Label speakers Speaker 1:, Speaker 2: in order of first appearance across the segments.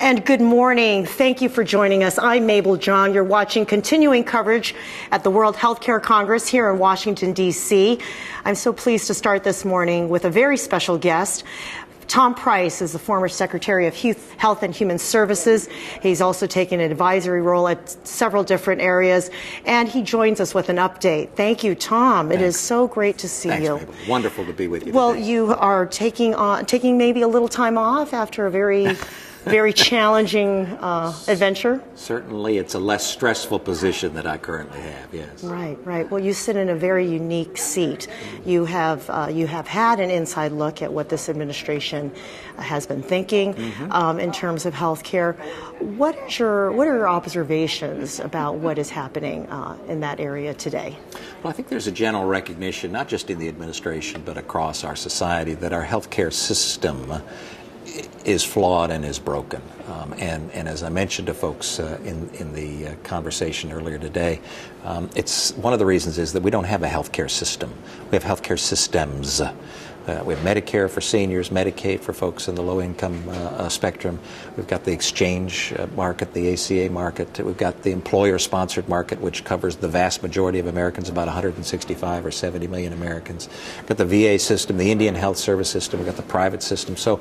Speaker 1: And good morning. Thank you for joining us. I'm Mabel, Jong. You're watching continuing coverage at the World Healthcare Congress here in Washington, D.C. I'm so pleased to start this morning with a very special guest. Tom Price is the former Secretary of Health and Human Services. He's also taken an advisory role at several different areas, and he joins us with an update. Thank you, Tom.
Speaker 2: Thanks.
Speaker 1: It is so great to see you.
Speaker 2: Mabel. Wonderful to be with you
Speaker 1: Well,
Speaker 2: today.
Speaker 1: you are taking maybe a little time off after a very challenging adventure.
Speaker 2: Certainly, it's a less stressful position that I currently have, yes.
Speaker 1: Right. Well, you sit in a very unique seat. You have had an inside look at what this administration has been thinking in terms of health care. What are your observations about what is happening in that area today?
Speaker 2: Well, I think there's a general recognition, not just in the administration, but across our society, that our healthcare system is flawed and is broken. And as I mentioned to folks in the conversation earlier today, it's one of the reasons is that we don't have a healthcare system. We have healthcare systems. We have Medicare for seniors, Medicaid for folks in the low-income spectrum. We've got the exchange market, the ACA market. We've got the employer-sponsored market, which covers the vast majority of Americans, about 165 or 70 million Americans. We've got the VA system, the Indian Health Service system. We've got the private system. So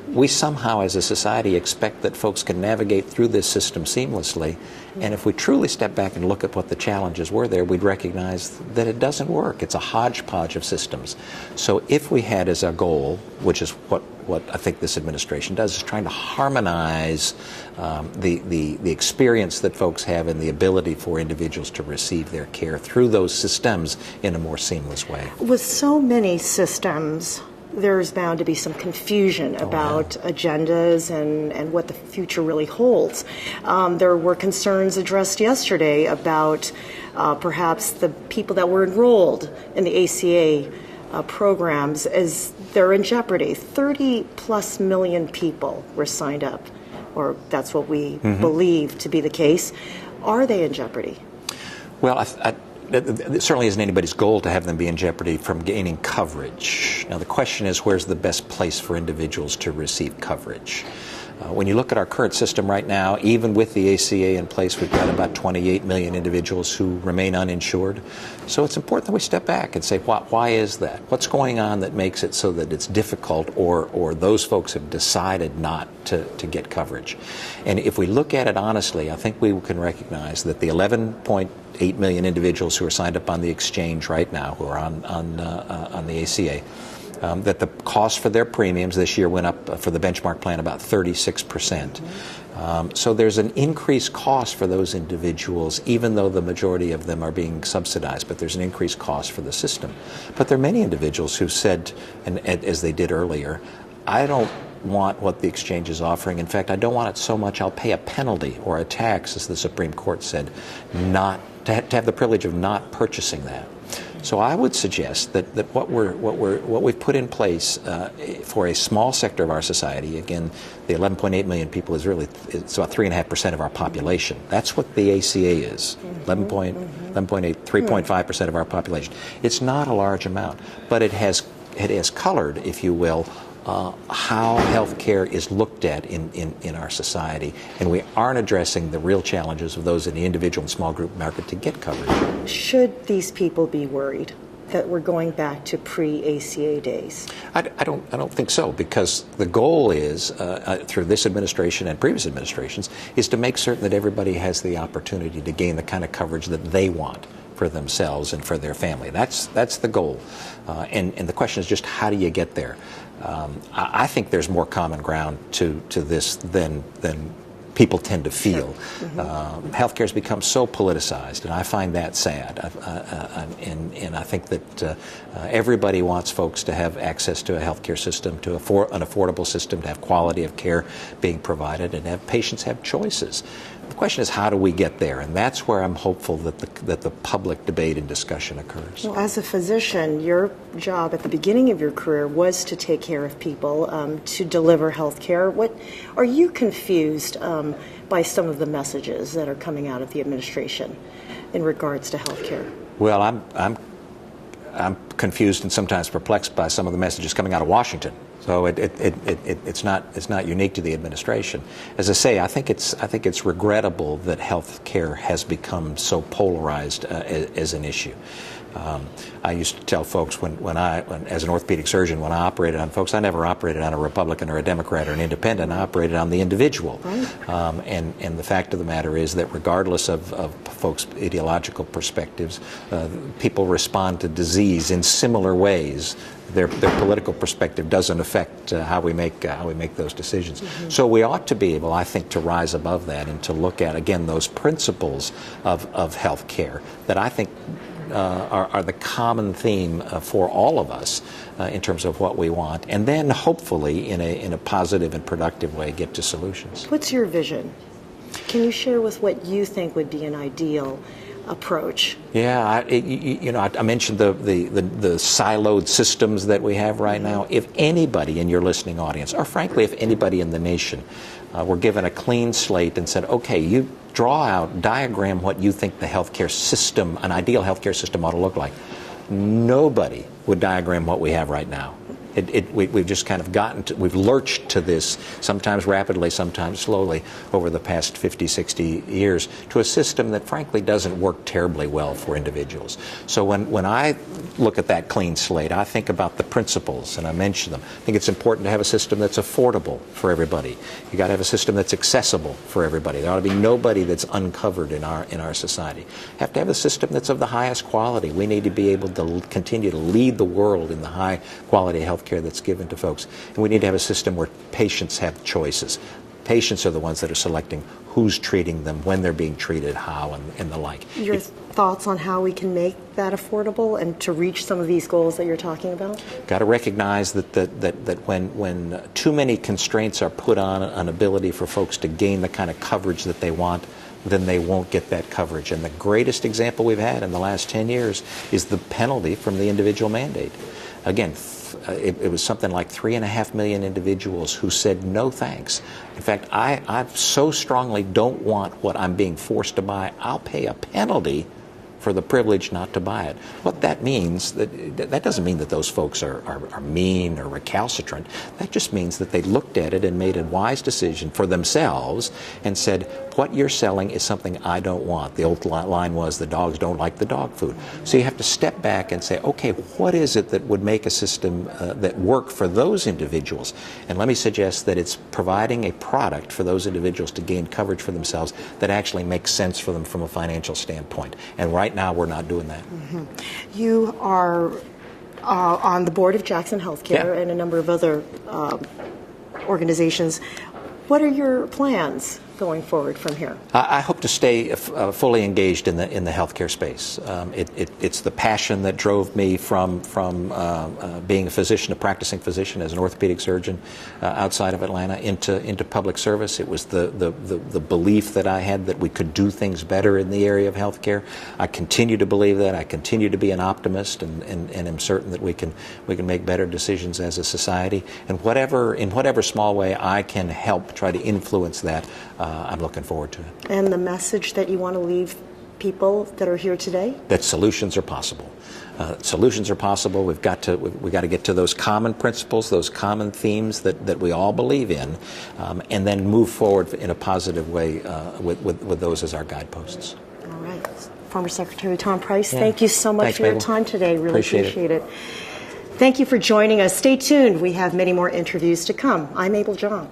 Speaker 2: we somehow as a society expect that folks can navigate through this system seamlessly, and if we truly step back and look at what the challenges were there, we'd recognize that it doesn't work. It's a hodgepodge of systems. So if we had as our goal, which is what I think this administration does, is trying to harmonize the experience that folks have and the ability for individuals to receive their care through those systems in a more seamless way.
Speaker 1: With so many systems, there's bound to be some confusion about agendas and what the future really holds. There were concerns addressed yesterday about perhaps the people that were enrolled in the ACA programs as they're in jeopardy. 30+ million people were signed up, or that's what we believe to be the case. Are they in jeopardy?
Speaker 2: Well, it certainly isn't anybody's goal to have them be in jeopardy from gaining coverage. Now, the question is, where's the best place for individuals to receive coverage? When you look at our current system right now, even with the ACA in place, we've got about 28 million individuals who remain uninsured. So it's important that we step back and say, why is that? What's going on that makes it so that it's difficult, or those folks have decided not to get coverage? And if we look at it honestly, I think we can recognize that the 11.8 million individuals who are signed up on the exchange right now, who are on the ACA, that the cost for their premiums this year went up for the benchmark plan about 36%. So there's an increased cost for those individuals, even though the majority of them are being subsidized, but there's an increased cost for the system. But there are many individuals who said, and as they did earlier, I don't want what the exchange is offering. In fact, I don't want it so much I'll pay a penalty or a tax, as the Supreme Court said, not to have the privilege of not purchasing that. So I would suggest that what we've put in place for a small sector of our society, again, the 11.8 million people it's about 3.5% of our population. That's what the ACA is, 11.8, 3.5% of our population. It's not a large amount, but it has colored, if you will, how health care is looked at in our society, and we aren't addressing the real challenges of those in the individual and small group market to get coverage.
Speaker 1: Should these people be worried that we're going back to pre-ACA days?
Speaker 2: I don't think so, because the goal is, through this administration and previous administrations, is to make certain that everybody has the opportunity to gain the kind of coverage that they want for themselves and for their family. That's the goal. And the question is just, how do you get there? I think there's more common ground to this than people tend to feel. Healthcare has become so politicized, and I find that sad. And I think that everybody wants folks to have access to a healthcare system, to an affordable system, to have quality of care being provided, and have patients have choices. The question is, how do we get there? And that's where I'm hopeful that the public debate and discussion occurs.
Speaker 1: Well, as a physician, your job at the beginning of your career was to take care of people, to deliver health care. What are you confused by some of the messages that are coming out of the administration in regards to health care?
Speaker 2: Well, I'm confused and sometimes perplexed by some of the messages coming out of Washington. So it's not unique to the administration. As I say, I think it's regrettable that health care has become so polarized as an issue. I used to tell folks when as an orthopedic surgeon, when I operated on folks, I never operated on a Republican or a Democrat or an independent. I operated on the individual.
Speaker 1: Right.
Speaker 2: And the fact of the matter is that regardless of folks' ideological perspectives, people respond to disease in similar ways. Their political perspective doesn't affect how we make those decisions. Mm-hmm. So we ought to be able, I think, to rise above that and to look at, again, those principles of health care that I think are the common theme for all of us in terms of what we want, and then hopefully in a positive and productive way get to solutions.
Speaker 1: What's your vision? Can you share with what you think would be an ideal approach?
Speaker 2: Yeah, I mentioned the siloed systems that we have right now. If anybody in your listening audience, or frankly, if anybody in the nation, were given a clean slate and said, okay, you diagram what you think the healthcare system, an ideal healthcare system ought to look like, nobody would diagram what we have right now. We've just kind of we've lurched to this, sometimes rapidly, sometimes slowly, over the past 50, 60 years, to a system that frankly doesn't work terribly well for individuals. So when I look at that clean slate, I think about the principles, and I mention them. I think it's important to have a system that's affordable for everybody. You got to have a system that's accessible for everybody. There ought to be nobody that's uncovered in our society. You have to have a system that's of the highest quality. We need to be able to continue to lead the world in the high quality health care that's given to folks. And we need to have a system where patients have choices. Patients are the ones that are selecting who's treating them, when they're being treated, how, and the like.
Speaker 1: Your thoughts on how we can make that affordable and to reach some of these goals that you're talking about?
Speaker 2: Got to recognize that when too many constraints are put on an ability for folks to gain the kind of coverage that they want, then they won't get that coverage. And the greatest example we've had in the last 10 years is the penalty from the individual mandate. Again, it was something like 3.5 million individuals who said no thanks. In fact, I so strongly don't want what I'm being forced to buy. I'll pay a penalty for the privilege not to buy it. What that means, that doesn't mean that those folks are mean or recalcitrant. That just means that they looked at it and made a wise decision for themselves and said, what you're selling is something I don't want. The old line was, the dogs don't like the dog food. So you have to step back and say, okay, what is it that would make a system that work for those individuals? And let me suggest that it's providing a product for those individuals to gain coverage for themselves that actually makes sense for them from a financial standpoint. And right now we're not doing that.
Speaker 1: Mm-hmm. You are on the board of Jackson Healthcare and a number of other organizations. What are your plans going forward from here?
Speaker 2: I hope to stay fully engaged in the healthcare space. It's the passion that drove me from being a practicing physician as an orthopedic surgeon outside of Atlanta into public service. It was the belief that I had that we could do things better in the area of healthcare. I continue to believe that. I continue to be an optimist, and am certain that we can make better decisions as a society. And in whatever small way I can help try to influence that, I'm looking forward to it.
Speaker 1: And the message that you want to leave people that are here today?
Speaker 2: That solutions are possible. Solutions are possible. We've got to get to those common principles, those common themes that we all believe in, and then move forward in a positive way with those as our guideposts.
Speaker 1: All right. Former Secretary Tom Price, thank you so much for your time today. Really appreciate it. Thank you for joining us. Stay tuned. We have many more interviews to come. I'm Mabel Jong.